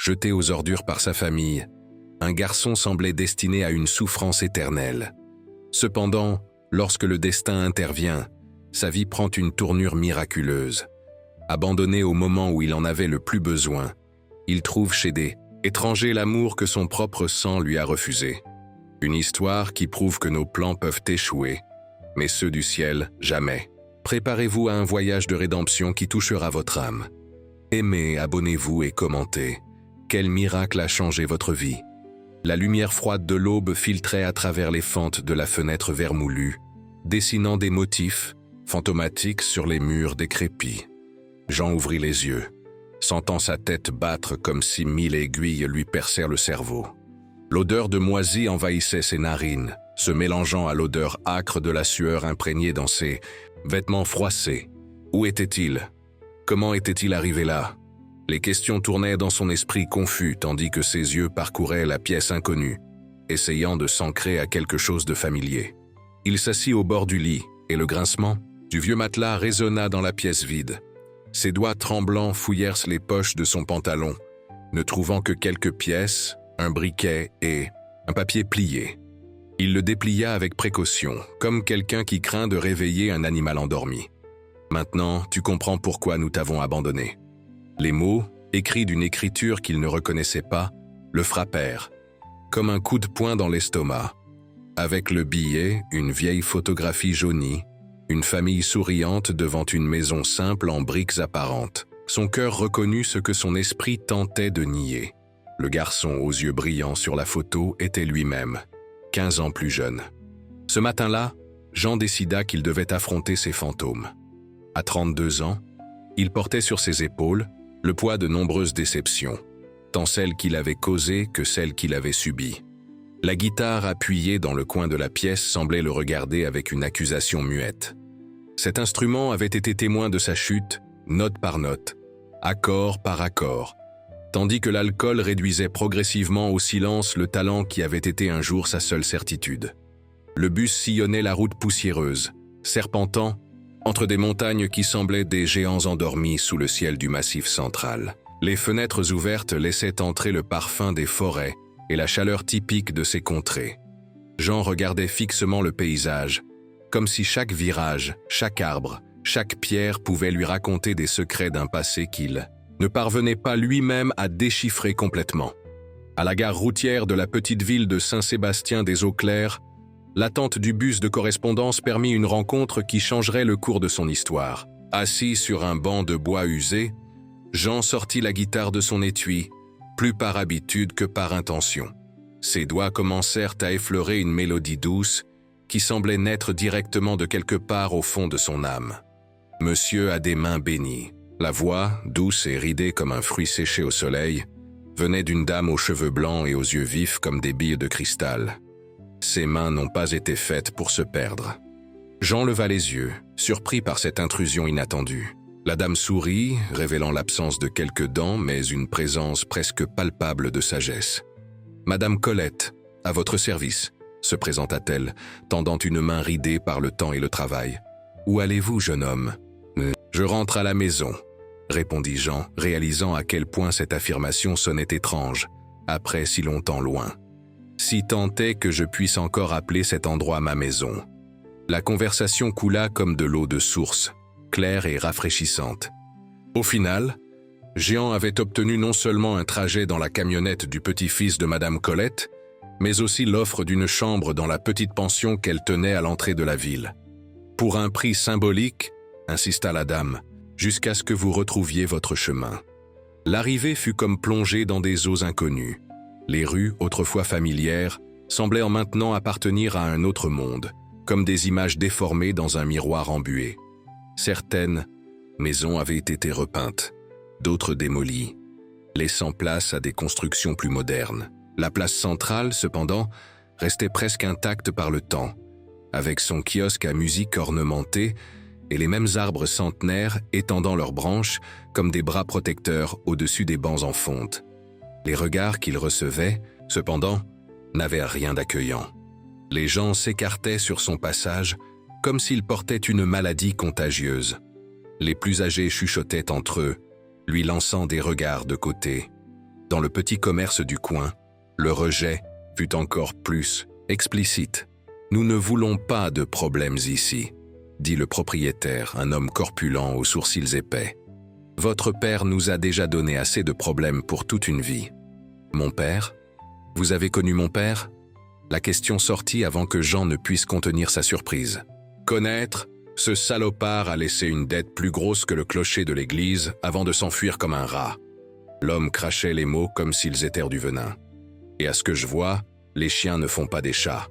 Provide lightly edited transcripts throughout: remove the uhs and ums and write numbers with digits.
jeté aux ordures par sa famille, un garçon semblait destiné à une souffrance éternelle. Cependant, lorsque le destin intervient, sa vie prend une tournure miraculeuse. Abandonné au moment où il en avait le plus besoin, il trouve chez des étrangers l'amour que son propre sang lui a refusé. Une histoire qui prouve que nos plans peuvent échouer, mais ceux du ciel, jamais. Préparez-vous à un voyage de rédemption qui touchera votre âme. Aimez, abonnez-vous et commentez. Quel miracle a changé votre vie? La lumière froide de l'aube filtrait à travers les fentes de la fenêtre vermoulue, dessinant des motifs fantomatiques sur les murs décrépits. Jean ouvrit les yeux, sentant sa tête battre comme si 1000 aiguilles lui percèrent le cerveau. L'odeur de moisi envahissait ses narines, se mélangeant à l'odeur âcre de la sueur imprégnée dans ses vêtements froissés. Où était-il? Comment était-il arrivé là? Les questions tournaient dans son esprit confus tandis que ses yeux parcouraient la pièce inconnue, essayant de s'ancrer à quelque chose de familier. Il s'assit au bord du lit et le grincement du vieux matelas résonna dans la pièce vide. Ses doigts tremblants fouillèrent les poches de son pantalon, ne trouvant que quelques pièces, un briquet et un papier plié. Il le déplia avec précaution, comme quelqu'un qui craint de réveiller un animal endormi. « Maintenant, tu comprends pourquoi nous t'avons abandonné. » Les mots, écrits d'une écriture qu'il ne reconnaissait pas, le frappèrent, comme un coup de poing dans l'estomac. Avec le billet, une vieille photographie jaunie, une famille souriante devant une maison simple en briques apparentes. Son cœur reconnut ce que son esprit tentait de nier. Le garçon aux yeux brillants sur la photo était lui-même, 15 ans plus jeune. Ce matin-là, Jean décida qu'il devait affronter ses fantômes. À 32 ans, il portait sur ses épaules le poids de nombreuses déceptions, tant celles qu'il avait causées que celles qu'il avait subies. La guitare appuyée dans le coin de la pièce semblait le regarder avec une accusation muette. Cet instrument avait été témoin de sa chute, note par note, accord par accord, tandis que l'alcool réduisait progressivement au silence le talent qui avait été un jour sa seule certitude. Le bus sillonnait la route poussiéreuse, serpentant entre des montagnes qui semblaient des géants endormis sous le ciel du Massif central. Les fenêtres ouvertes laissaient entrer le parfum des forêts et la chaleur typique de ces contrées. Jean regardait fixement le paysage, comme si chaque virage, chaque arbre, chaque pierre pouvait lui raconter des secrets d'un passé qu'il ne parvenait pas lui-même à déchiffrer complètement. À la gare routière de la petite ville de Saint-Sébastien-des-Eaux-Claires, l'attente du bus de correspondance permit une rencontre qui changerait le cours de son histoire. Assis sur un banc de bois usé, Jean sortit la guitare de son étui, plus par habitude que par intention. Ses doigts commencèrent à effleurer une mélodie douce qui semblait naître directement de quelque part au fond de son âme. Monsieur a des mains bénies. La voix, douce et ridée comme un fruit séché au soleil, venait d'une dame aux cheveux blancs et aux yeux vifs comme des billes de cristal. Ses mains n'ont pas été faites pour se perdre. Jean leva les yeux, surpris par cette intrusion inattendue. La dame sourit, révélant l'absence de quelques dents, mais une présence presque palpable de sagesse. « Madame Colette, à votre service », se présenta-t-elle, tendant une main ridée par le temps et le travail. « Où allez-vous, jeune homme ?»« Je rentre à la maison », répondit Jean, réalisant à quel point cette affirmation sonnait étrange, après si longtemps loin. Si tant est que je puisse encore appeler cet endroit ma maison. La conversation coula comme de l'eau de source, claire et rafraîchissante. Au final, Jean avait obtenu non seulement un trajet dans la camionnette du petit-fils de Madame Colette, mais aussi l'offre d'une chambre dans la petite pension qu'elle tenait à l'entrée de la ville. « Pour un prix symbolique, insista la dame, jusqu'à ce que vous retrouviez votre chemin. » L'arrivée fut comme plongée dans des eaux inconnues. Les rues, autrefois familières, semblaient en maintenant appartenir à un autre monde, comme des images déformées dans un miroir embué. Certaines maisons avaient été repeintes, d'autres démolies, laissant place à des constructions plus modernes. La place centrale, cependant, restait presque intacte par le temps, avec son kiosque à musique ornementée et les mêmes arbres centenaires étendant leurs branches comme des bras protecteurs au-dessus des bancs en fonte. Les regards qu'il recevait, cependant, n'avaient rien d'accueillant. Les gens s'écartaient sur son passage comme s'il portait une maladie contagieuse. Les plus âgés chuchotaient entre eux, lui lançant des regards de côté. Dans le petit commerce du coin, le rejet fut encore plus explicite. « Nous ne voulons pas de problèmes ici », dit le propriétaire, un homme corpulent aux sourcils épais. « Votre père nous a déjà donné assez de problèmes pour toute une vie. » « Mon père ? Vous avez connu mon père ?» La question sortit avant que Jean ne puisse contenir sa surprise. « Connaître ? Ce salopard a laissé une dette plus grosse que le clocher de l'église avant de s'enfuir comme un rat. » L'homme crachait les mots comme s'ils étaient du venin. « Et à ce que je vois, les chiens ne font pas des chats. »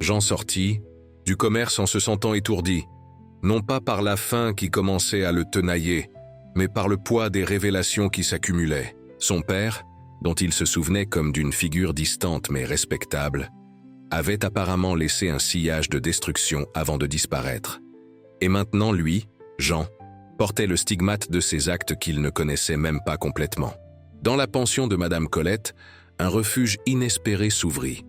Jean sortit du commerce en se sentant étourdi, non pas par la faim qui commençait à le tenailler, mais par le poids des révélations qui s'accumulaient. Son père, dont il se souvenait comme d'une figure distante mais respectable, avait apparemment laissé un sillage de destruction avant de disparaître. Et maintenant lui, Jean, portait le stigmate de ces actes qu'il ne connaissait même pas complètement. Dans la pension de Madame Colette, un refuge inespéré s'ouvrit.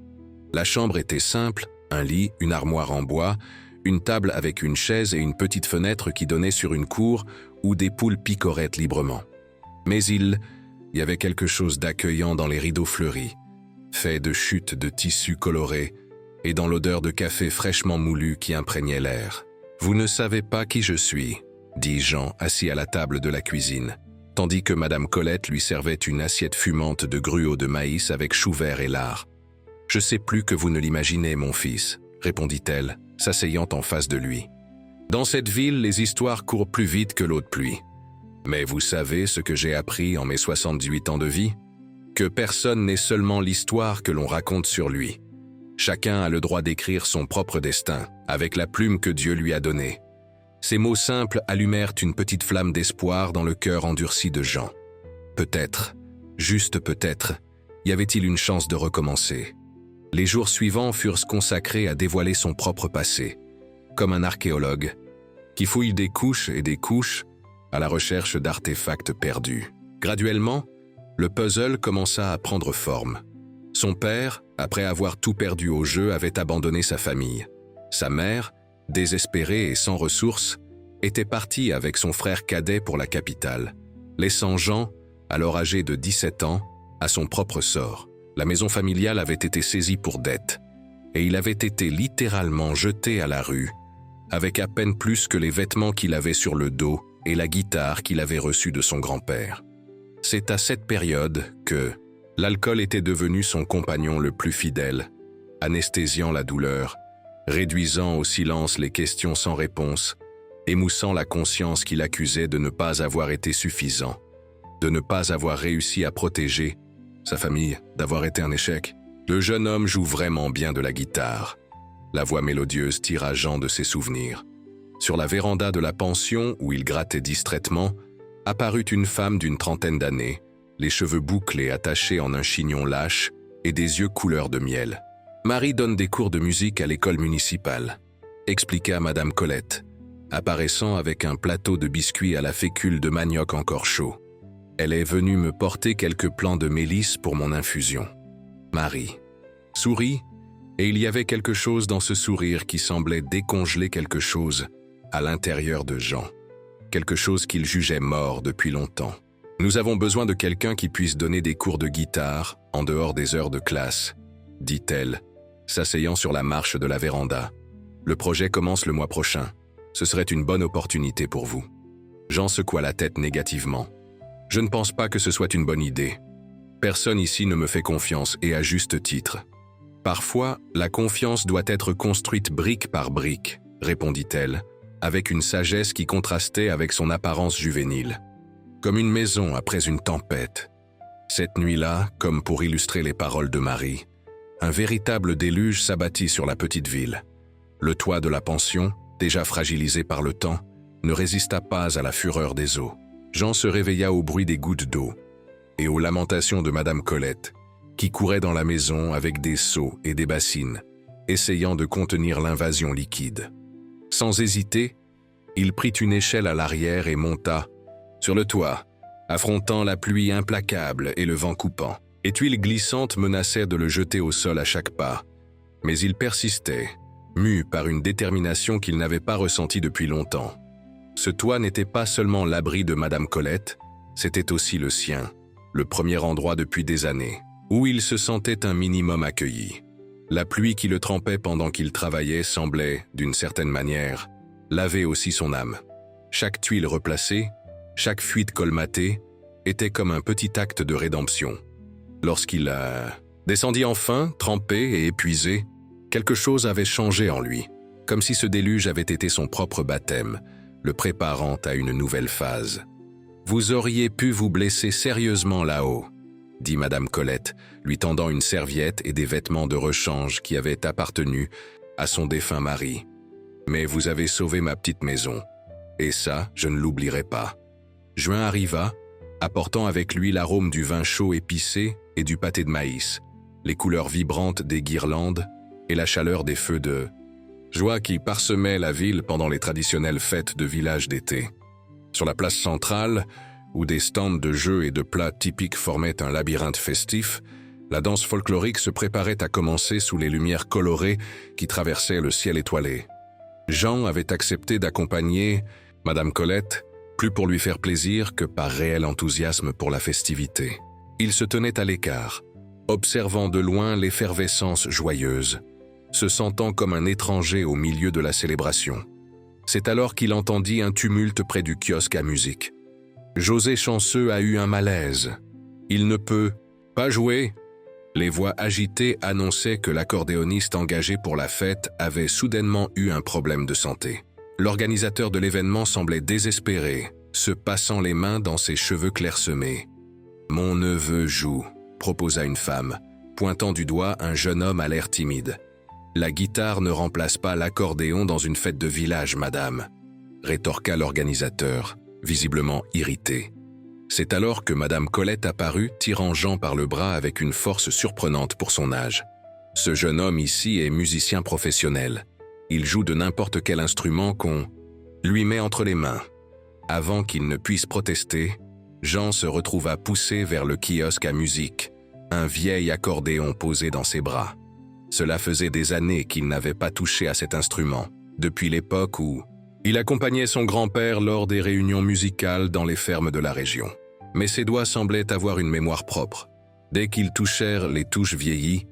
La chambre était simple, un lit, une armoire en bois, une table avec une chaise et une petite fenêtre qui donnait sur une cour où des poules picoraient librement. Mais il y avait quelque chose d'accueillant dans les rideaux fleuris, faits de chutes de tissus colorés et dans l'odeur de café fraîchement moulu qui imprégnait l'air. « Vous ne savez pas qui je suis », dit Jean assis à la table de la cuisine, tandis que Madame Colette lui servait une assiette fumante de gruau de maïs avec chou vert et lard. « Je sais plus que vous ne l'imaginez, mon fils », répondit-elle, s'asseyant en face de lui. « Dans cette ville, les histoires courent plus vite que l'eau de pluie. Mais vous savez ce que j'ai appris en mes 78 ans de vie ? Que personne n'est seulement l'histoire que l'on raconte sur lui. Chacun a le droit d'écrire son propre destin, avec la plume que Dieu lui a donnée. » Ces mots simples allumèrent une petite flamme d'espoir dans le cœur endurci de Jean. Peut-être, juste peut-être, y avait-il une chance de recommencer. Les jours suivants furent consacrés à dévoiler son propre passé, comme un archéologue, qui fouille des couches et des couches à la recherche d'artefacts perdus. Graduellement, le puzzle commença à prendre forme. Son père, après avoir tout perdu au jeu, avait abandonné sa famille. Sa mère, désespérée et sans ressources, était partie avec son frère cadet pour la capitale, laissant Jean, alors âgé de 17 ans, à son propre sort. La maison familiale avait été saisie pour dette, et il avait été littéralement jeté à la rue, avec à peine plus que les vêtements qu'il avait sur le dos et la guitare qu'il avait reçue de son grand-père. C'est à cette période que l'alcool était devenu son compagnon le plus fidèle, anesthésiant la douleur, réduisant au silence les questions sans réponse, émoussant la conscience qu'il accusait de ne pas avoir été suffisant, de ne pas avoir réussi à protéger sa famille, d'avoir été un échec. Le jeune homme joue vraiment bien de la guitare. La voix mélodieuse tira Jean de ses souvenirs. Sur la véranda de la pension, où il grattait distraitement, apparut une femme d'une trentaine d'années, les cheveux bouclés attachés en un chignon lâche et des yeux couleur de miel. « Marie donne des cours de musique à l'école municipale », expliqua Madame Colette, apparaissant avec un plateau de biscuits à la fécule de manioc encore chaud. « Elle est venue me porter quelques plants de mélisse pour mon infusion. » Marie sourit, et il y avait quelque chose dans ce sourire qui semblait décongeler quelque chose à l'intérieur de Jean, quelque chose qu'il jugeait mort depuis longtemps. « Nous avons besoin de quelqu'un qui puisse donner des cours de guitare en dehors des heures de classe, » dit-elle, s'asseyant sur la marche de la véranda. « Le projet commence le mois prochain. Ce serait une bonne opportunité pour vous. » Jean secoua la tête négativement. « Je ne pense pas que ce soit une bonne idée. Personne ici ne me fait confiance et à juste titre. Parfois, la confiance doit être construite brique par brique, » répondit-elle, avec une sagesse qui contrastait avec son apparence juvénile. Comme une maison après une tempête. Cette nuit-là, comme pour illustrer les paroles de Marie, un véritable déluge s'abattit sur la petite ville. Le toit de la pension, déjà fragilisé par le temps, ne résista pas à la fureur des eaux. Jean se réveilla au bruit des gouttes d'eau et aux lamentations de Madame Colette, qui courait dans la maison avec des seaux et des bassines, essayant de contenir l'invasion liquide. Sans hésiter, il prit une échelle à l'arrière et monta sur le toit, affrontant la pluie implacable et le vent coupant. Les tuiles glissantes menaçaient de le jeter au sol à chaque pas, mais il persistait, mu par une détermination qu'il n'avait pas ressentie depuis longtemps. Ce toit n'était pas seulement l'abri de Madame Colette, c'était aussi le sien. le premier endroit depuis des années, où il se sentait un minimum accueilli. La pluie qui le trempait pendant qu'il travaillait semblait, d'une certaine manière, laver aussi son âme. Chaque tuile replacée, chaque fuite colmatée, était comme un petit acte de rédemption. Lorsqu'il descendit enfin, trempé et épuisé, quelque chose avait changé en lui, comme si ce déluge avait été son propre baptême, le préparant à une nouvelle phase. « Vous auriez pu vous blesser sérieusement là-haut », dit Madame Colette, lui tendant une serviette et des vêtements de rechange qui avaient appartenu à son défunt mari. « Mais vous avez sauvé ma petite maison, et ça, je ne l'oublierai pas. » Juin arriva, apportant avec lui l'arôme du vin chaud épicé et du pâté de maïs, les couleurs vibrantes des guirlandes et la chaleur des feux de joie qui parsemaient la ville pendant les traditionnelles fêtes de village d'été. Sur la place centrale, où des stands de jeux et de plats typiques formaient un labyrinthe festif, la danse folklorique se préparait à commencer sous les lumières colorées qui traversaient le ciel étoilé. Jean avait accepté d'accompagner Madame Colette, plus pour lui faire plaisir que par réel enthousiasme pour la festivité. Il se tenait à l'écart, observant de loin l'effervescence joyeuse, se sentant comme un étranger au milieu de la célébration. C'est alors qu'il entendit un tumulte près du kiosque à musique. José Chanceux a eu un malaise. Il ne peut pas jouer. Les voix agitées annonçaient que l'accordéoniste engagé pour la fête avait soudainement eu un problème de santé. L'organisateur de l'événement semblait désespéré, se passant les mains dans ses cheveux clairsemés. « Mon neveu joue », proposa une femme, pointant du doigt un jeune homme à l'air timide. « La guitare ne remplace pas l'accordéon dans une fête de village, madame », rétorqua l'organisateur, visiblement irrité. C'est alors que Madame Colette apparut, tirant Jean par le bras avec une force surprenante pour son âge. Ce jeune homme ici est musicien professionnel. Il joue de n'importe quel instrument qu'on lui met entre les mains. Avant qu'il ne puisse protester, Jean se retrouva poussé vers le kiosque à musique, un vieil accordéon posé dans ses bras. Cela faisait des années qu'il n'avait pas touché à cet instrument, depuis l'époque où il accompagnait son grand-père lors des réunions musicales dans les fermes de la région. Mais ses doigts semblaient avoir une mémoire propre. Dès qu'ils touchèrent les touches vieillies,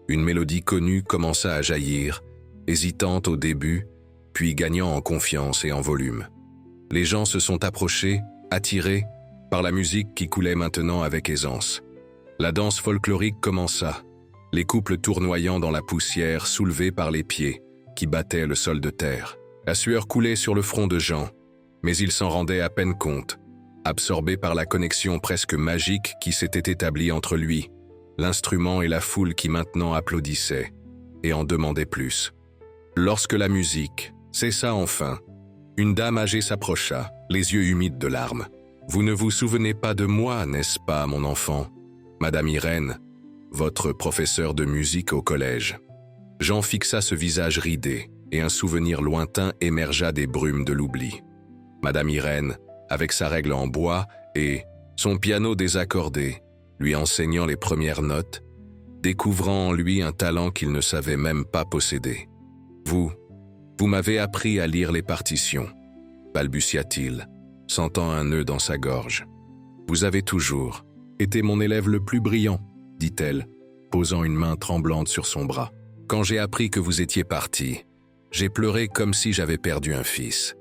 une mélodie connue commença à jaillir, hésitante au début, puis gagnant en confiance et en volume. Les gens se sont approchés, attirés, par la musique qui coulait maintenant avec aisance. La danse folklorique commença, les couples tournoyant dans la poussière soulevés par les pieds qui battaient le sol de terre. La sueur coulait sur le front de Jean, mais il s'en rendait à peine compte, absorbé par la connexion presque magique qui s'était établie entre lui, l'instrument et la foule qui maintenant applaudissait et en demandait plus. Lorsque la musique cessa enfin, une dame âgée s'approcha, les yeux humides de larmes. « Vous ne vous souvenez pas de moi, n'est-ce pas, mon enfant ? Madame Irène, votre professeur de musique au collège. » Jean fixa ce visage ridé, et un souvenir lointain émergea des brumes de l'oubli. Madame Irène, avec sa règle en bois et son piano désaccordé, lui enseignant les premières notes, découvrant en lui un talent qu'il ne savait même pas posséder. « Vous m'avez appris à lire les partitions, » balbutia-t-il, sentant un nœud dans sa gorge. « Vous avez toujours été mon élève le plus brillant, » dit-elle, posant une main tremblante sur son bras. « Quand j'ai appris que vous étiez parti, j'ai pleuré comme si j'avais perdu un fils.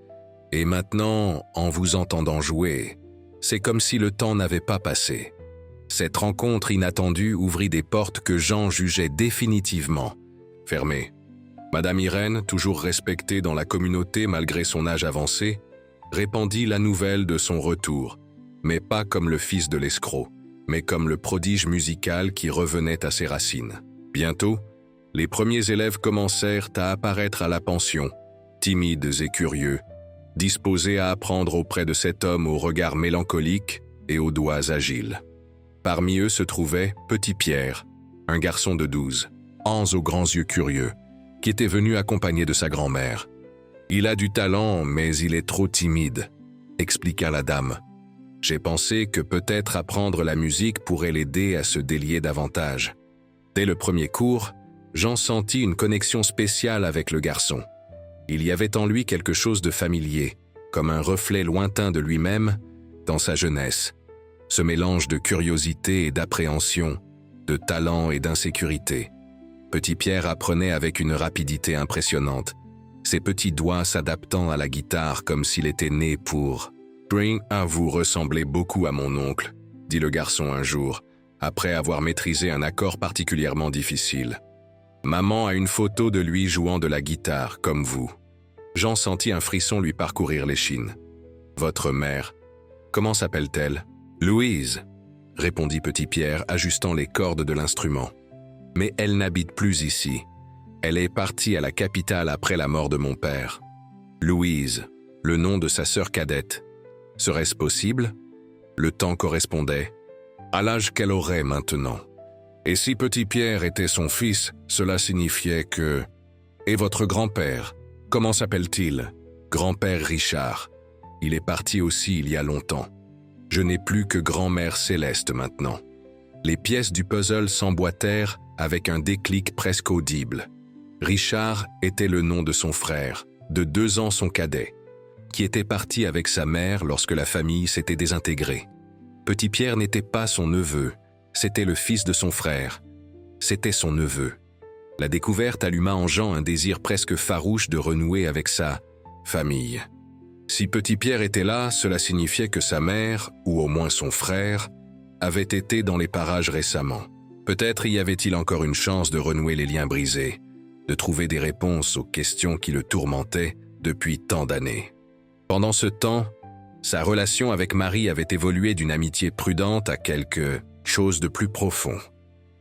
Et maintenant, en vous entendant jouer, c'est comme si le temps n'avait pas passé. » Cette rencontre inattendue ouvrit des portes que Jean jugeait définitivement fermées. Madame Irène, toujours respectée dans la communauté malgré son âge avancé, répandit la nouvelle de son retour, mais pas comme le fils de l'escroc, mais comme le prodige musical qui revenait à ses racines. Bientôt, les premiers élèves commencèrent à apparaître à la pension, timides et curieux, disposés à apprendre auprès de cet homme au regard mélancolique et aux doigts agiles. Parmi eux se trouvait Petit Pierre, un garçon de 12 ans aux grands yeux curieux, qui était venu accompagné de sa grand-mère. « Il a du talent, mais il est trop timide », expliqua la dame. « J'ai pensé que peut-être apprendre la musique pourrait l'aider à se délier davantage. » Dès le premier cours, Jean sentit une connexion spéciale avec le garçon. Il y avait en lui quelque chose de familier, comme un reflet lointain de lui-même dans sa jeunesse. ce mélange de curiosité et d'appréhension, de talent et d'insécurité. Petit Pierre apprenait avec une rapidité impressionnante, ses petits doigts s'adaptant à la guitare comme s'il était né pour « Spring, vous ressemblez beaucoup à mon oncle », dit le garçon un jour, après avoir maîtrisé un accord particulièrement difficile. « Maman a une photo de lui jouant de la guitare, comme vous. » Jean sentit un frisson lui parcourir l'échine. « Votre mère, comment s'appelle-t-elle ?»« Louise », répondit Petit Pierre, ajustant les cordes de l'instrument. « Mais elle n'habite plus ici. Elle est partie à la capitale après la mort de mon père. » Louise, le nom de sa sœur cadette. Serait-ce possible? Le temps correspondait. À l'âge qu'elle aurait maintenant. Et si Petit Pierre était son fils, cela signifiait que... Et votre grand-père, comment s'appelle-t-il? Grand-père Richard. Il est parti aussi il y a longtemps. Je n'ai plus que grand-mère Céleste maintenant. Les pièces du puzzle s'emboîtèrent avec un déclic presque audible. Richard était le nom de son frère, de 2 ans son cadet, qui était parti avec sa mère lorsque la famille s'était désintégrée. Petit Pierre n'était pas son neveu, c'était le fils de son frère. C'était son neveu. La découverte alluma en Jean un désir presque farouche de renouer avec sa famille. Si Petit Pierre était là, cela signifiait que sa mère, ou au moins son frère, avait été dans les parages récemment. Peut-être y avait-il encore une chance de renouer les liens brisés, de trouver des réponses aux questions qui le tourmentaient depuis tant d'années. Pendant ce temps, sa relation avec Marie avait évolué d'une amitié prudente à quelque chose de plus profond.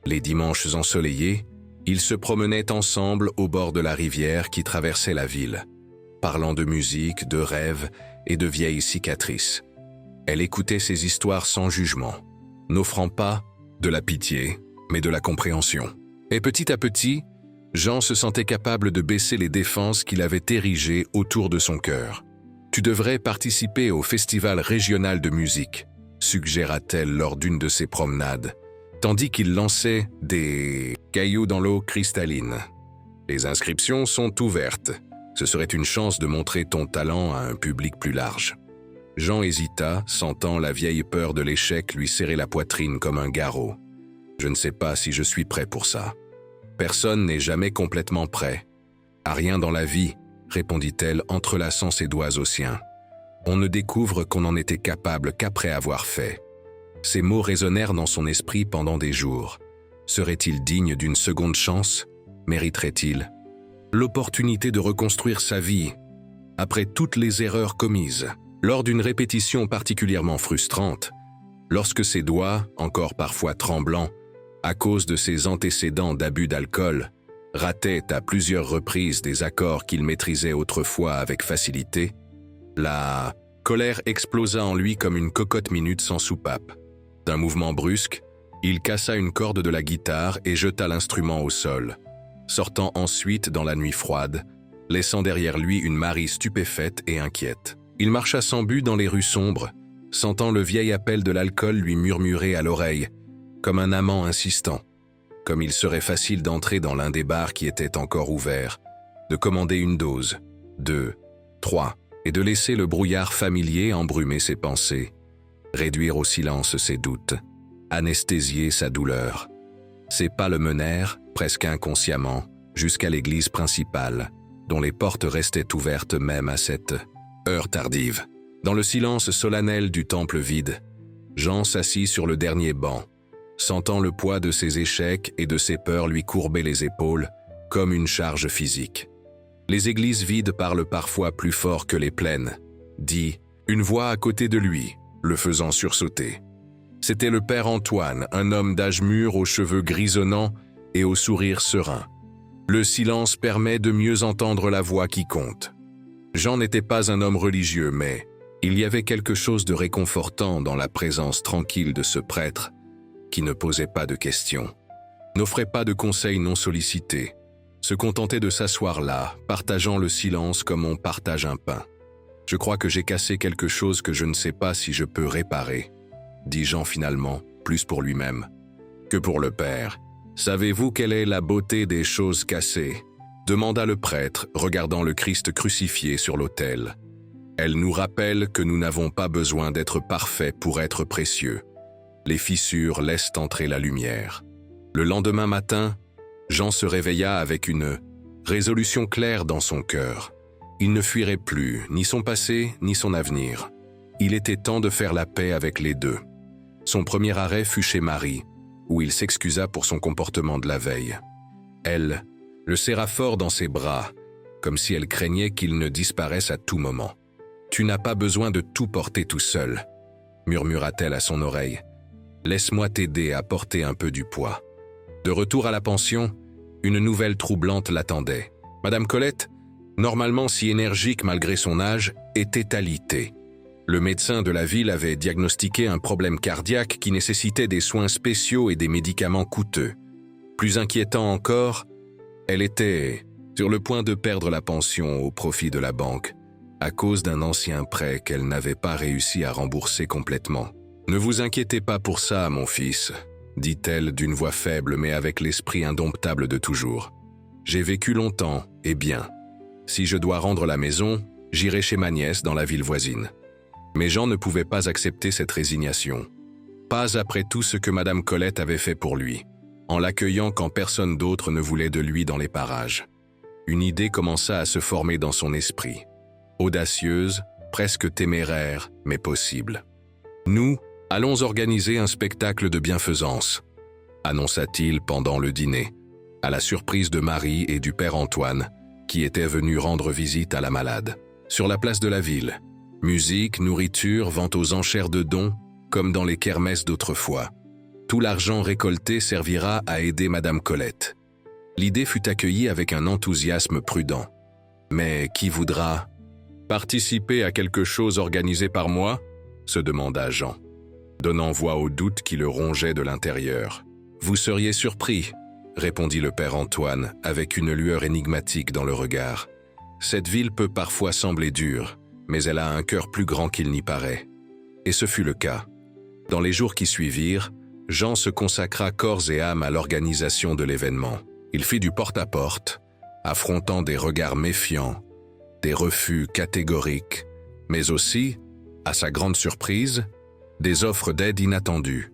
Les dimanches ensoleillés, ils se promenaient ensemble au bord de la rivière qui traversait la ville, parlant de musique, de rêves et de vieilles cicatrices. Elle écoutait ses histoires sans jugement, n'offrant pas de la pitié, mais de la compréhension. Et petit à petit, Jean se sentait capable de baisser les défenses qu'il avait érigées autour de son cœur. « Tu devrais participer au festival régional de musique », suggéra-t-elle lors d'une de ses promenades, tandis qu'il lançait des cailloux dans l'eau cristalline. « Les inscriptions sont ouvertes. Ce serait une chance de montrer ton talent à un public plus large. » Jean hésita, sentant la vieille peur de l'échec lui serrer la poitrine comme un garrot. « Je ne sais pas si je suis prêt pour ça. » « Personne n'est jamais complètement prêt. »« À rien dans la vie, » répondit-elle, entrelaçant ses doigts aux siens. « On ne découvre qu'on en était capable qu'après avoir fait. » Ces mots résonnèrent dans son esprit pendant des jours. Serait-il digne d'une seconde chance? Mériterait-il l'opportunité de reconstruire sa vie après toutes les erreurs commises? Lors d'une répétition particulièrement frustrante, lorsque ses doigts, encore parfois tremblants, à cause de ses antécédents d'abus d'alcool, rataient à plusieurs reprises des accords qu'il maîtrisait autrefois avec facilité, la colère explosa en lui comme une cocotte minute sans soupape. D'un mouvement brusque, il cassa une corde de la guitare et jeta l'instrument au sol, sortant ensuite dans la nuit froide, laissant derrière lui une Marie stupéfaite et inquiète. Il marcha sans but dans les rues sombres, sentant le vieil appel de l'alcool lui murmurer à l'oreille, comme un amant insistant, comme il serait facile d'entrer dans l'un des bars qui étaient encore ouverts, de commander une dose, 2, 3, et de laisser le brouillard familier embrumer ses pensées, réduire au silence ses doutes, anesthésier sa douleur. Ses pas le menèrent, presque inconsciemment, jusqu'à l'église principale, dont les portes restaient ouvertes même à cette heure tardive. Dans le silence solennel du temple vide, Jean s'assit sur le dernier banc, sentant le poids de ses échecs et de ses peurs lui courber les épaules comme une charge physique. Les églises vides parlent parfois plus fort que les pleines, dit une voix à côté de lui, le faisant sursauter. C'était le père Antoine, un homme d'âge mûr aux cheveux grisonnants et au sourire serein. Le silence permet de mieux entendre la voix qui compte. Jean n'était pas un homme religieux, mais il y avait quelque chose de réconfortant dans la présence tranquille de ce prêtre qui ne posait pas de questions, n'offrait pas de conseils non sollicités, se contentait de s'asseoir là, partageant le silence comme on partage un pain. « Je crois que j'ai cassé quelque chose que je ne sais pas si je peux réparer », dit Jean finalement, plus pour lui-même que pour le père. « Savez-vous quelle est la beauté des choses cassées ?» demanda le prêtre, regardant le Christ crucifié sur l'autel. « Elle nous rappelle que nous n'avons pas besoin d'être parfaits pour être précieux. » Les fissures laissent entrer la lumière. Le lendemain matin, Jean se réveilla avec une résolution claire dans son cœur. Il ne fuirait plus, ni son passé, ni son avenir. Il était temps de faire la paix avec les deux. Son premier arrêt fut chez Marie, où il s'excusa pour son comportement de la veille. Elle le serra fort dans ses bras, comme si elle craignait qu'il ne disparaisse à tout moment. « Tu n'as pas besoin de tout porter tout seul », murmura-t-elle à son oreille. « Laisse-moi t'aider à porter un peu du poids. » De retour à la pension, une nouvelle troublante l'attendait. Madame Colette, normalement si énergique malgré son âge, était alitée. Le médecin de la ville avait diagnostiqué un problème cardiaque qui nécessitait des soins spéciaux et des médicaments coûteux. Plus inquiétant encore, elle était sur le point de perdre la pension au profit de la banque, à cause d'un ancien prêt qu'elle n'avait pas réussi à rembourser complètement. « Ne vous inquiétez pas pour ça, mon fils », dit-elle d'une voix faible mais avec l'esprit indomptable de toujours. « J'ai vécu longtemps, et bien. Si je dois rendre la maison, j'irai chez ma nièce dans la ville voisine. » Mais Jean ne pouvait pas accepter cette résignation. Pas après tout ce que Madame Colette avait fait pour lui, en l'accueillant quand personne d'autre ne voulait de lui dans les parages. Une idée commença à se former dans son esprit. Audacieuse, presque téméraire, mais possible. « Nous allons organiser un spectacle de bienfaisance », annonça-t-il pendant le dîner, à la surprise de Marie et du père Antoine, qui étaient venus rendre visite à la malade. Sur la place de la ville, musique, nourriture, vente aux enchères de dons, comme dans les kermesses d'autrefois. Tout l'argent récolté servira à aider Madame Colette. L'idée fut accueillie avec un enthousiasme prudent. Mais qui voudra participer à quelque chose organisé par moi ? Se demanda Jean, donnant voix au doute qui le rongeait de l'intérieur. Vous seriez surpris, répondit le père Antoine avec une lueur énigmatique dans le regard. Cette ville peut parfois sembler dure, mais elle a un cœur plus grand qu'il n'y paraît. Et ce fut le cas. Dans les jours qui suivirent, Jean se consacra corps et âme à l'organisation de l'événement. Il fit du porte-à-porte, affrontant des regards méfiants, des refus catégoriques, mais aussi, à sa grande surprise, des offres d'aide inattendues.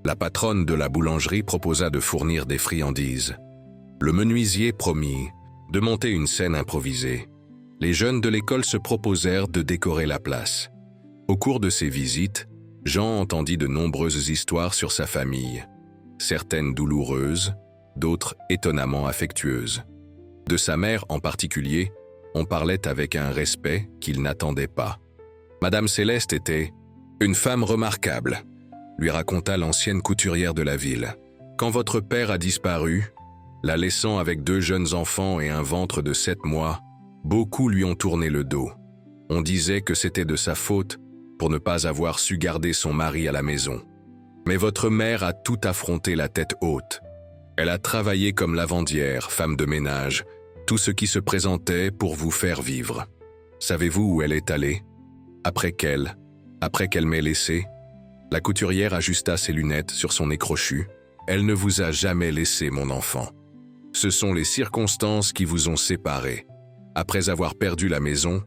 La patronne de la boulangerie proposa de fournir des friandises. Le menuisier promit de monter une scène improvisée. Les jeunes de l'école se proposèrent de décorer la place. Au cours de ces visites, Jean entendit de nombreuses histoires sur sa famille, certaines douloureuses, d'autres étonnamment affectueuses. De sa mère en particulier, on parlait avec un respect qu'il n'attendait pas. Madame Céleste était une femme remarquable, lui raconta l'ancienne couturière de la ville. Quand votre père a disparu, la laissant avec 2 jeunes enfants et un ventre de 7 mois, beaucoup lui ont tourné le dos. On disait que c'était de sa faute pour ne pas avoir su garder son mari à la maison. Mais votre mère a tout affronté la tête haute. Elle a travaillé comme lavandière, femme de ménage, tout ce qui se présentait pour vous faire vivre. Savez-vous où elle est allée ? Après qu'elle m'ait laissé, la couturière ajusta ses lunettes sur son nez crochu. Elle ne vous a jamais laissé, mon enfant. Ce sont les circonstances qui vous ont séparés. Après avoir perdu la maison,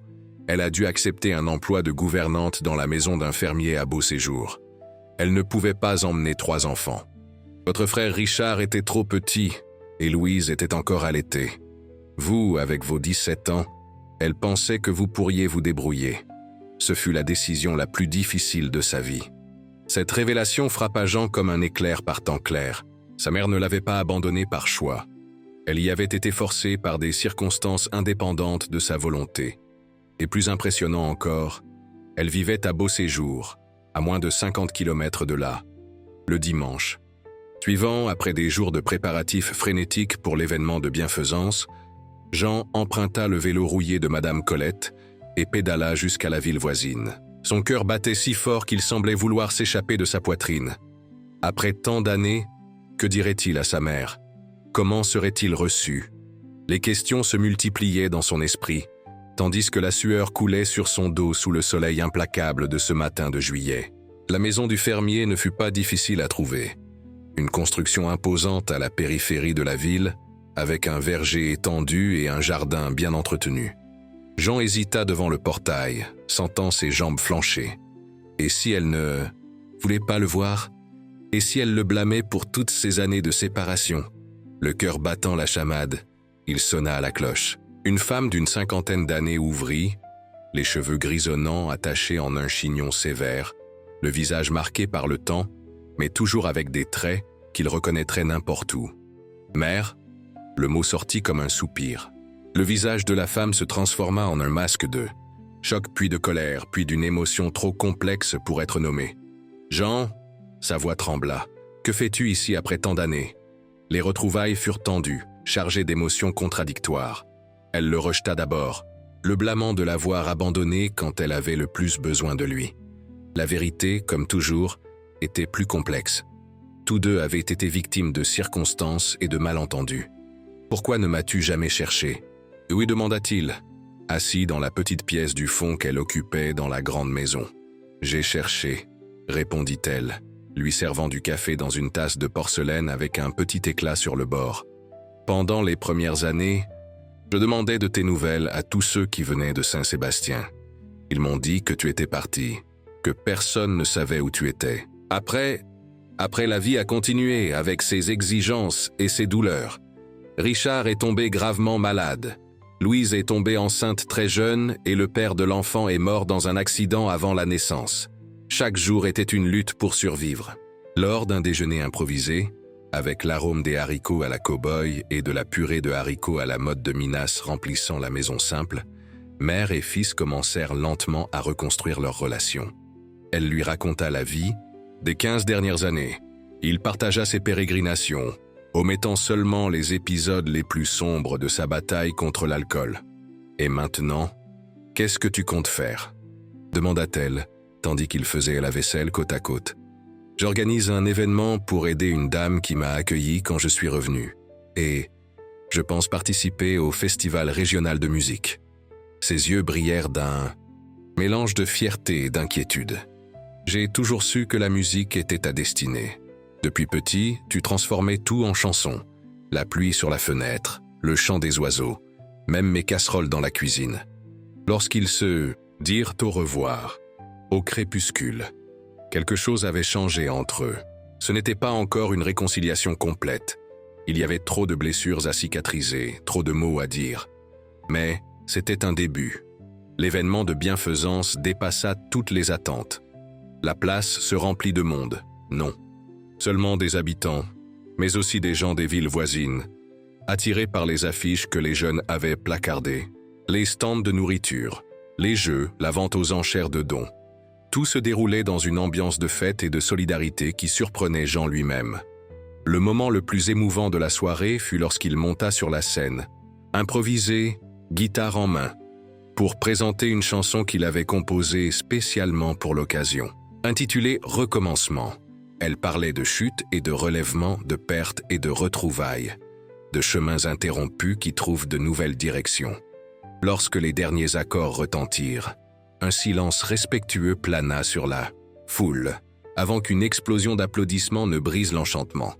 elle a dû accepter un emploi de gouvernante dans la maison d'un fermier à Beauséjour. Elle ne pouvait pas emmener 3 enfants. Votre frère Richard était trop petit et Louise était encore allaitée. Vous, avec vos 17 ans, elle pensait que vous pourriez vous débrouiller. Ce fut la décision la plus difficile de sa vie. Cette révélation frappa Jean comme un éclair par temps clair. Sa mère ne l'avait pas abandonné par choix. Elle y avait été forcée par des circonstances indépendantes de sa volonté. Et plus impressionnant encore, elle vivait à Beauséjour, à moins de 50 km de là, le dimanche. Suivant, après des jours de préparatifs frénétiques pour l'événement de bienfaisance, Jean emprunta le vélo rouillé de Madame Colette et pédala jusqu'à la ville voisine. Son cœur battait si fort qu'il semblait vouloir s'échapper de sa poitrine. Après tant d'années, que dirait-il à sa mère ? Comment serait-il reçu ? Les questions se multipliaient dans son esprit, tandis que la sueur coulait sur son dos sous le soleil implacable de ce matin de juillet. La maison du fermier ne fut pas difficile à trouver. Une construction imposante à la périphérie de la ville, avec un verger étendu et un jardin bien entretenu. Jean hésita devant le portail, sentant ses jambes flancher. Et si elle ne voulait pas le voir ? Et si elle le blâmait pour toutes ces années de séparation? Le cœur battant la chamade, il sonna à la cloche. Une femme d'une cinquantaine d'années ouvrit, les cheveux grisonnants attachés en un chignon sévère, le visage marqué par le temps, mais toujours avec des traits qu'il reconnaîtrait n'importe où. « Mère ?» Le mot sortit comme un soupir. Le visage de la femme se transforma en un masque de choc puis de colère, puis d'une émotion trop complexe pour être nommée. « Jean ?» Sa voix trembla. « Que fais-tu ici après tant d'années ?» Les retrouvailles furent tendues, chargées d'émotions contradictoires. Elle le rejeta d'abord, le blâmant de l'avoir abandonné quand elle avait le plus besoin de lui. La vérité, comme toujours, était plus complexe. Tous deux avaient été victimes de circonstances et de malentendus. « Pourquoi ne m'as-tu jamais cherché ?» Oui, demanda-t-il, assis dans la petite pièce du fond qu'elle occupait dans la grande maison. « J'ai cherché, » répondit-elle, lui servant du café dans une tasse de porcelaine avec un petit éclat sur le bord. « Pendant les premières années, je demandais de tes nouvelles à tous ceux qui venaient de Saint-Sébastien. Ils m'ont dit que tu étais parti, que personne ne savait où tu étais. Après, la vie a continué avec ses exigences et ses douleurs. Richard est tombé gravement malade. Louise est tombée enceinte très jeune et le père de l'enfant est mort dans un accident avant la naissance. Chaque jour était une lutte pour survivre. Lors d'un déjeuner improvisé, avec l'arôme des haricots à la cow-boy et de la purée de haricots à la mode de Minas remplissant la maison simple, mère et fils commencèrent lentement à reconstruire leur relation. Elle lui raconta la vie des 15 dernières années. Il partagea ses pérégrinations, omettant seulement les épisodes les plus sombres de sa bataille contre l'alcool. « Et maintenant, qu'est-ce que tu comptes faire ?» demanda-t-elle, tandis qu'il faisait la vaisselle côte à côte. « J'organise un événement pour aider une dame qui m'a accueilli quand je suis revenu. Et je pense participer au festival régional de musique. » Ses yeux brillèrent d'un mélange de fierté et d'inquiétude. « J'ai toujours su que la musique était ta destinée. Depuis petit, tu transformais tout en chansons. La pluie sur la fenêtre, le chant des oiseaux, même mes casseroles dans la cuisine. » Lorsqu'ils se dirent au revoir, au crépuscule, quelque chose avait changé entre eux. Ce n'était pas encore une réconciliation complète. Il y avait trop de blessures à cicatriser, trop de mots à dire. Mais c'était un début. L'événement de bienfaisance dépassa toutes les attentes. La place se remplit de monde, non. Seulement des habitants, mais aussi des gens des villes voisines, attirés par les affiches que les jeunes avaient placardées, les stands de nourriture, les jeux, la vente aux enchères de dons. Tout se déroulait dans une ambiance de fête et de solidarité qui surprenait Jean lui-même. Le moment le plus émouvant de la soirée fut lorsqu'il monta sur la scène, improvisé, guitare en main, pour présenter une chanson qu'il avait composée spécialement pour l'occasion. Intitulée « Recommencement », elle parlait de chute et de relèvement, de pertes et de retrouvailles, de chemins interrompus qui trouvent de nouvelles directions. Lorsque les derniers accords retentirent, un silence respectueux plana sur la foule, avant qu'une explosion d'applaudissements ne brise l'enchantement.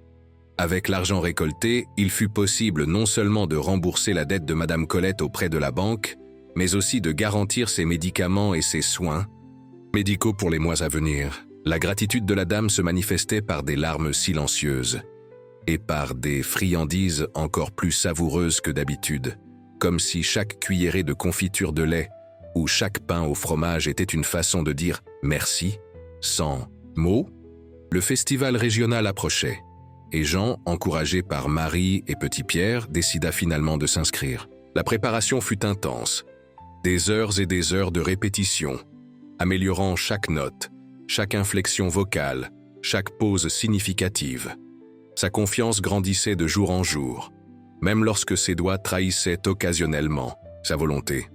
Avec l'argent récolté, il fut possible non seulement de rembourser la dette de Madame Colette auprès de la banque, mais aussi de garantir ses médicaments et ses soins médicaux pour les mois à venir. La gratitude de la dame se manifestait par des larmes silencieuses et par des friandises encore plus savoureuses que d'habitude, comme si chaque cuillerée de confiture de lait ou chaque pain au fromage était une façon de dire « merci » sans mots. Le festival régional approchait, et Jean, encouragé par Marie et Petit Pierre, décida finalement de s'inscrire. La préparation fut intense, des heures et des heures de répétition, améliorant chaque note, chaque inflexion vocale, chaque pause significative. Sa confiance grandissait de jour en jour, même lorsque ses doigts trahissaient occasionnellement sa volonté.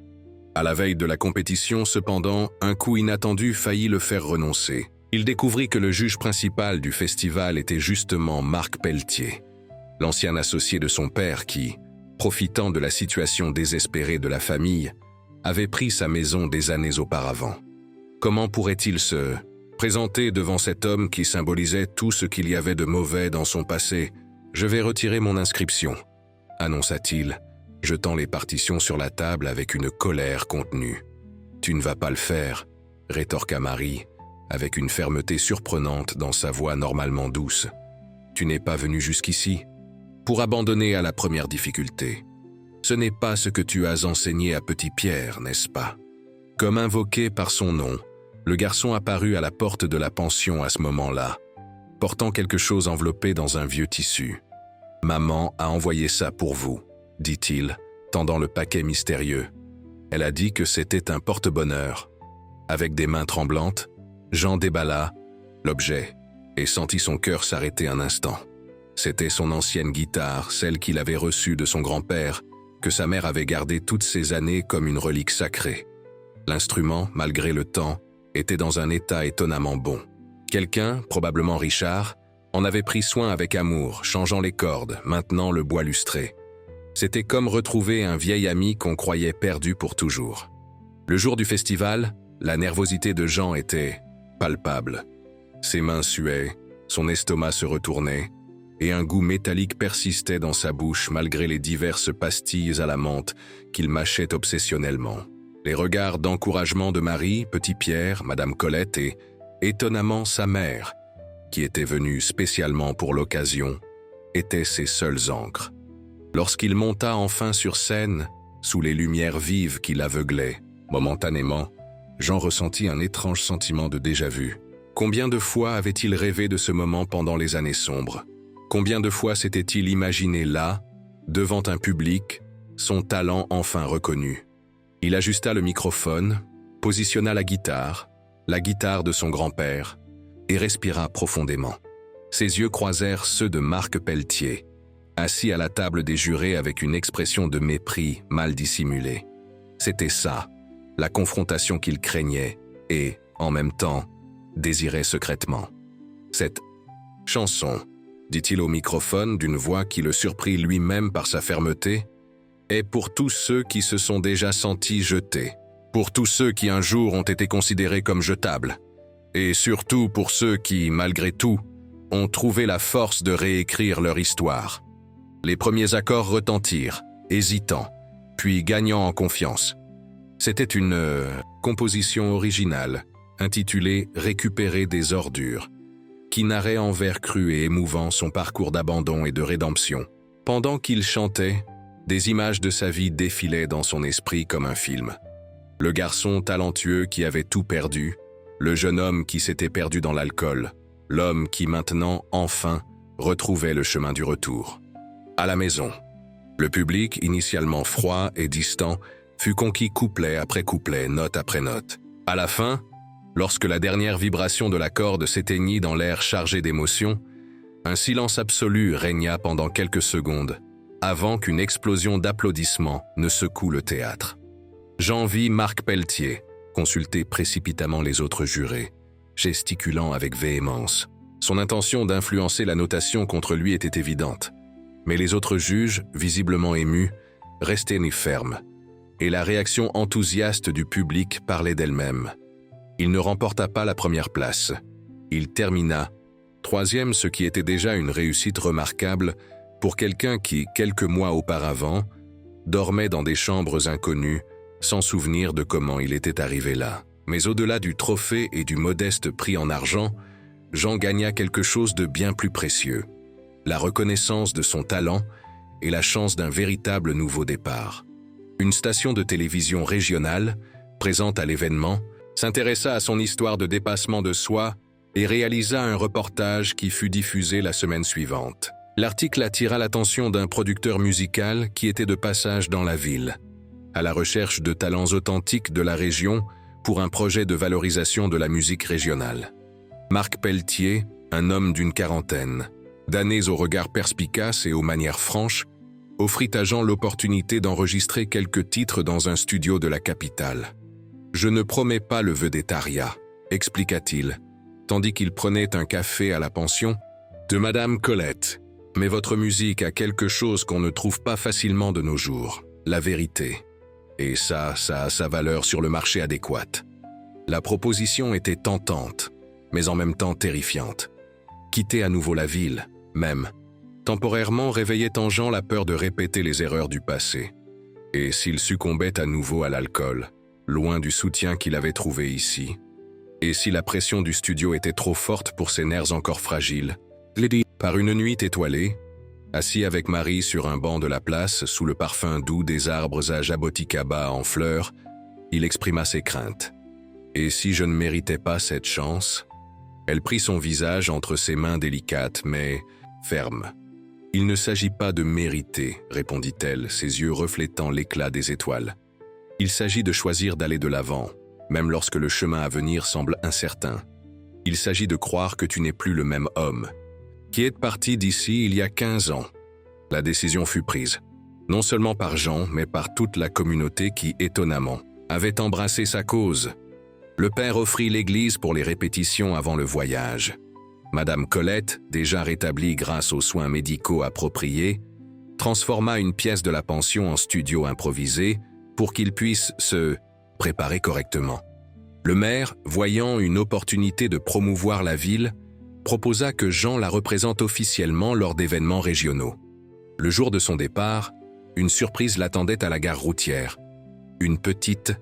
À la veille de la compétition, cependant, un coup inattendu faillit le faire renoncer. Il découvrit que le juge principal du festival était justement Marc Pelletier, l'ancien associé de son père qui, profitant de la situation désespérée de la famille, avait pris sa maison des années auparavant. Comment pourrait-il se présenter devant cet homme qui symbolisait tout ce qu'il y avait de mauvais dans son passé? « Je vais retirer mon inscription », annonça-t-il, jetant les partitions sur la table avec une colère contenue. « Tu ne vas pas le faire », rétorqua Marie, avec une fermeté surprenante dans sa voix normalement douce. « Tu n'es pas venu jusqu'ici pour abandonner à la première difficulté. Ce n'est pas ce que tu as enseigné à Petit Pierre, n'est-ce pas ?» Comme invoqué par son nom, le garçon apparut à la porte de la pension à ce moment-là, portant quelque chose enveloppé dans un vieux tissu. « Maman a envoyé ça pour vous, » dit-il, tendant le paquet mystérieux. Elle a dit que c'était un porte-bonheur. Avec des mains tremblantes, Jean déballa l'objet et sentit son cœur s'arrêter un instant. C'était son ancienne guitare, celle qu'il avait reçue de son grand-père, que sa mère avait gardée toutes ces années comme une relique sacrée. L'instrument, malgré le temps, était dans un état étonnamment bon. Quelqu'un, probablement Richard, en avait pris soin avec amour, changeant les cordes, maintenant le bois lustré. C'était comme retrouver un vieil ami qu'on croyait perdu pour toujours. Le jour du festival, la nervosité de Jean était palpable. Ses mains suaient, son estomac se retournait, et un goût métallique persistait dans sa bouche malgré les diverses pastilles à la menthe qu'il mâchait obsessionnellement. Les regards d'encouragement de Marie, Petit Pierre, Madame Colette et, étonnamment, sa mère, qui était venue spécialement pour l'occasion, étaient ses seules ancres. Lorsqu'il monta enfin sur scène, sous les lumières vives qui l'aveuglaient, momentanément, Jean ressentit un étrange sentiment de déjà-vu. Combien de fois avait-il rêvé de ce moment pendant les années sombres? Combien de fois s'était-il imaginé là, devant un public, son talent enfin reconnu? Il ajusta le microphone, positionna la guitare de son grand-père, et respira profondément. Ses yeux croisèrent ceux de Marc Pelletier, assis à la table des jurés avec une expression de mépris mal dissimulée. C'était ça, la confrontation qu'il craignait et, en même temps, désirait secrètement. Cette chanson, dit-il au microphone d'une voix qui le surprit lui-même par sa fermeté, est pour tous ceux qui se sont déjà sentis jetés, pour tous ceux qui un jour ont été considérés comme jetables, et surtout pour ceux qui, malgré tout, ont trouvé la force de réécrire leur histoire. Les premiers accords retentirent, hésitants, puis gagnant en confiance. C'était une composition originale, intitulée « Récupérer des ordures », qui narrait en vers crus et émouvants son parcours d'abandon et de rédemption. Pendant qu'il chantait, des images de sa vie défilaient dans son esprit comme un film. Le garçon talentueux qui avait tout perdu, le jeune homme qui s'était perdu dans l'alcool, l'homme qui maintenant, enfin, retrouvait le chemin du retour. À la maison, le public, initialement froid et distant, fut conquis couplet après couplet, note après note. À la fin, lorsque la dernière vibration de la corde s'éteignit dans l'air chargé d'émotion, un silence absolu régna pendant quelques secondes, avant qu'une explosion d'applaudissements ne secoue le théâtre. Jean vit Marc Pelletier consulter précipitamment les autres jurés, gesticulant avec véhémence. Son intention d'influencer la notation contre lui était évidente, mais les autres juges, visiblement émus, restaient nez fermes, et la réaction enthousiaste du public parlait d'elle-même. Il ne remporta pas la première place. Il termina troisième, ce qui était déjà une réussite remarquable pour quelqu'un qui, quelques mois auparavant, dormait dans des chambres inconnues, sans souvenir de comment il était arrivé là. Mais au-delà du trophée et du modeste prix en argent, Jean gagna quelque chose de bien plus précieux, la reconnaissance de son talent et la chance d'un véritable nouveau départ. Une station de télévision régionale, présente à l'événement, s'intéressa à son histoire de dépassement de soi et réalisa un reportage qui fut diffusé la semaine suivante. L'article attira l'attention d'un producteur musical qui était de passage dans la ville, à la recherche de talents authentiques de la région pour un projet de valorisation de la musique régionale. Marc Pelletier, un homme d'une quarantaine, d'années au regard perspicace et aux manières franches, offrit à Jean l'opportunité d'enregistrer quelques titres dans un studio de la capitale. « Je ne promets pas le vedettariat », expliqua-t-il, tandis qu'il prenait un café à la pension de Madame Colette. « Mais votre musique a quelque chose qu'on ne trouve pas facilement de nos jours, la vérité. Et ça a sa valeur sur le marché adéquat. » La proposition était tentante, mais en même temps terrifiante. Quitter à nouveau la ville, même, temporairement réveillait en Jean la peur de répéter les erreurs du passé. Et s'il succombait à nouveau à l'alcool, loin du soutien qu'il avait trouvé ici, Et si la pression du studio était trop forte pour ses nerfs encore fragiles, par une nuit étoilée, assis avec Marie sur un banc de la place, sous le parfum doux des arbres à Jaboticaba en fleurs, il exprima ses craintes. Et si je ne méritais pas cette chance? Elle prit son visage entre ses mains délicates, mais fermes. « Il ne s'agit pas de mériter, » répondit-elle, ses yeux reflétant l'éclat des étoiles. « Il s'agit de choisir d'aller de l'avant, même lorsque le chemin à venir semble incertain. Il s'agit de croire que tu n'es plus le même homme, qui est parti d'ici il y a 15 ans. » La décision fut prise, non seulement par Jean, mais par toute la communauté qui, étonnamment, avait embrassé sa cause. Le père offrit l'église pour les répétitions avant le voyage. Madame Colette, déjà rétablie grâce aux soins médicaux appropriés, transforma une pièce de la pension en studio improvisé pour qu'il puisse se préparer correctement. Le maire, voyant une opportunité de promouvoir la ville, proposa que Jean la représente officiellement lors d'événements régionaux. Le jour de son départ, une surprise l'attendait à la gare routière. Une petite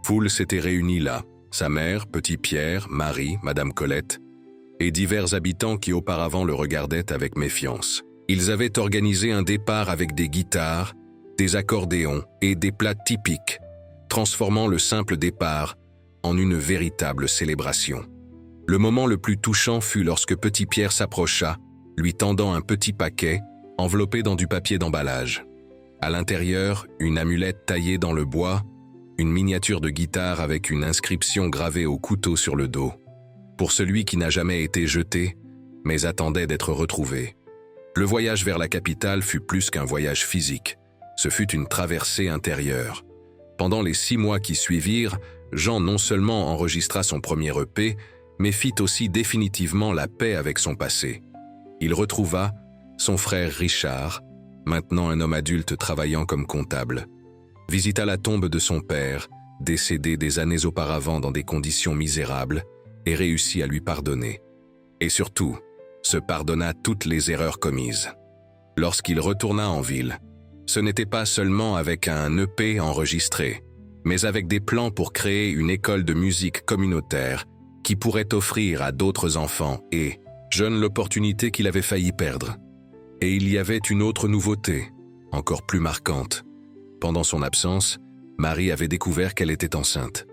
foule s'était réunie là, sa mère, petit Pierre, Marie, Madame Colette, et divers habitants qui auparavant le regardaient avec méfiance. Ils avaient organisé un départ avec des guitares, des accordéons et des plats typiques, transformant le simple départ en une véritable célébration. Le moment le plus touchant fut lorsque petit Pierre s'approcha, lui tendant un petit paquet enveloppé dans du papier d'emballage. À l'intérieur, une amulette taillée dans le bois, une miniature de guitare avec une inscription gravée au couteau sur le dos, pour celui qui n'a jamais été jeté, mais attendait d'être retrouvé. Le voyage vers la capitale fut plus qu'un voyage physique, ce fut une traversée intérieure. Pendant les 6 mois qui suivirent, Jean non seulement enregistra son premier EP, mais fit aussi définitivement la paix avec son passé. Il retrouva son frère Richard, maintenant un homme adulte travaillant comme comptable, visita la tombe de son père, décédé des années auparavant dans des conditions misérables, et réussit à lui pardonner. Et surtout, se pardonna toutes les erreurs commises. Lorsqu'il retourna en ville, ce n'était pas seulement avec un EP enregistré, mais avec des plans pour créer une école de musique communautaire qui pourrait offrir à d'autres enfants et jeunes l'opportunité qu'il avait failli perdre. Et il y avait une autre nouveauté, encore plus marquante. Pendant son absence, Marie avait découvert qu'elle était enceinte.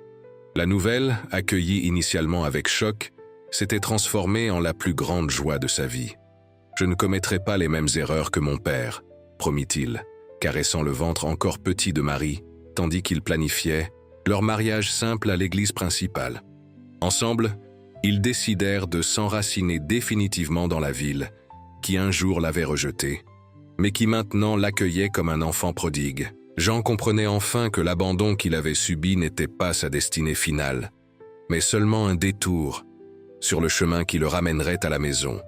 La nouvelle, accueillie initialement avec choc, s'était transformée en la plus grande joie de sa vie. « Je ne commettrai pas les mêmes erreurs que mon père », promit-il, caressant le ventre encore petit de Marie, tandis qu'il planifiait leur mariage simple à l'église principale. Ensemble, ils décidèrent de s'enraciner définitivement dans la ville, qui un jour l'avait rejeté, mais qui maintenant l'accueillait comme un enfant prodigue. Jean comprenait enfin que l'abandon qu'il avait subi n'était pas sa destinée finale, mais seulement un détour sur le chemin qui le ramènerait à la maison,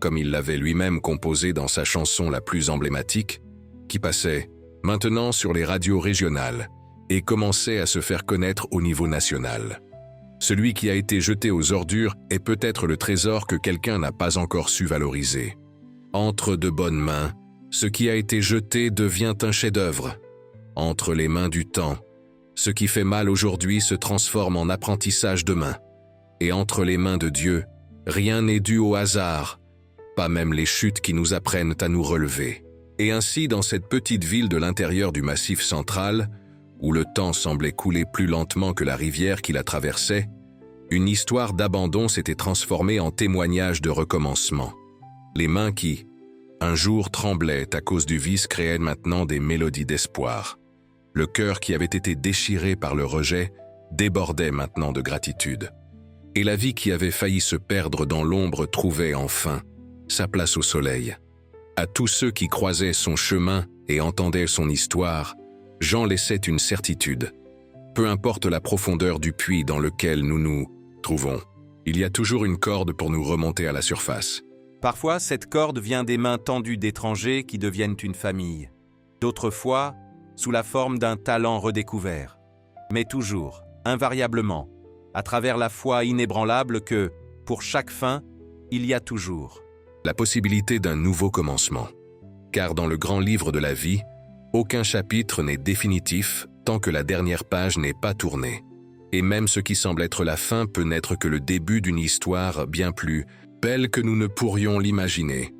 comme il l'avait lui-même composé dans sa chanson la plus emblématique, qui passait maintenant sur les radios régionales et commençait à se faire connaître au niveau national. Celui qui a été jeté aux ordures est peut-être le trésor que quelqu'un n'a pas encore su valoriser. Entre de bonnes mains, ce qui a été jeté devient un chef-d'œuvre. Entre les mains du temps, ce qui fait mal aujourd'hui se transforme en apprentissage demain. Et entre les mains de Dieu, rien n'est dû au hasard, pas même les chutes qui nous apprennent à nous relever. Et ainsi, dans cette petite ville de l'intérieur du Massif central, où le temps semblait couler plus lentement que la rivière qui la traversait, une histoire d'abandon s'était transformée en témoignage de recommencement. Les mains qui, un jour, tremblaient à cause du vice créaient maintenant des mélodies d'espoir. Le cœur qui avait été déchiré par le rejet débordait maintenant de gratitude. Et la vie qui avait failli se perdre dans l'ombre trouvait enfin sa place au soleil. À tous ceux qui croisaient son chemin et entendaient son histoire, Jean laissait une certitude. Peu importe la profondeur du puits dans lequel nous nous trouvons, il y a toujours une corde pour nous remonter à la surface. Parfois, cette corde vient des mains tendues d'étrangers qui deviennent une famille. D'autres fois, sous la forme d'un talent redécouvert. Mais toujours, invariablement, à travers la foi inébranlable que, pour chaque fin, il y a toujours la possibilité d'un nouveau commencement. Car dans le grand livre de la vie, aucun chapitre n'est définitif tant que la dernière page n'est pas tournée. Et même ce qui semble être la fin peut n'être que le début d'une histoire bien plus belle que nous ne pourrions l'imaginer.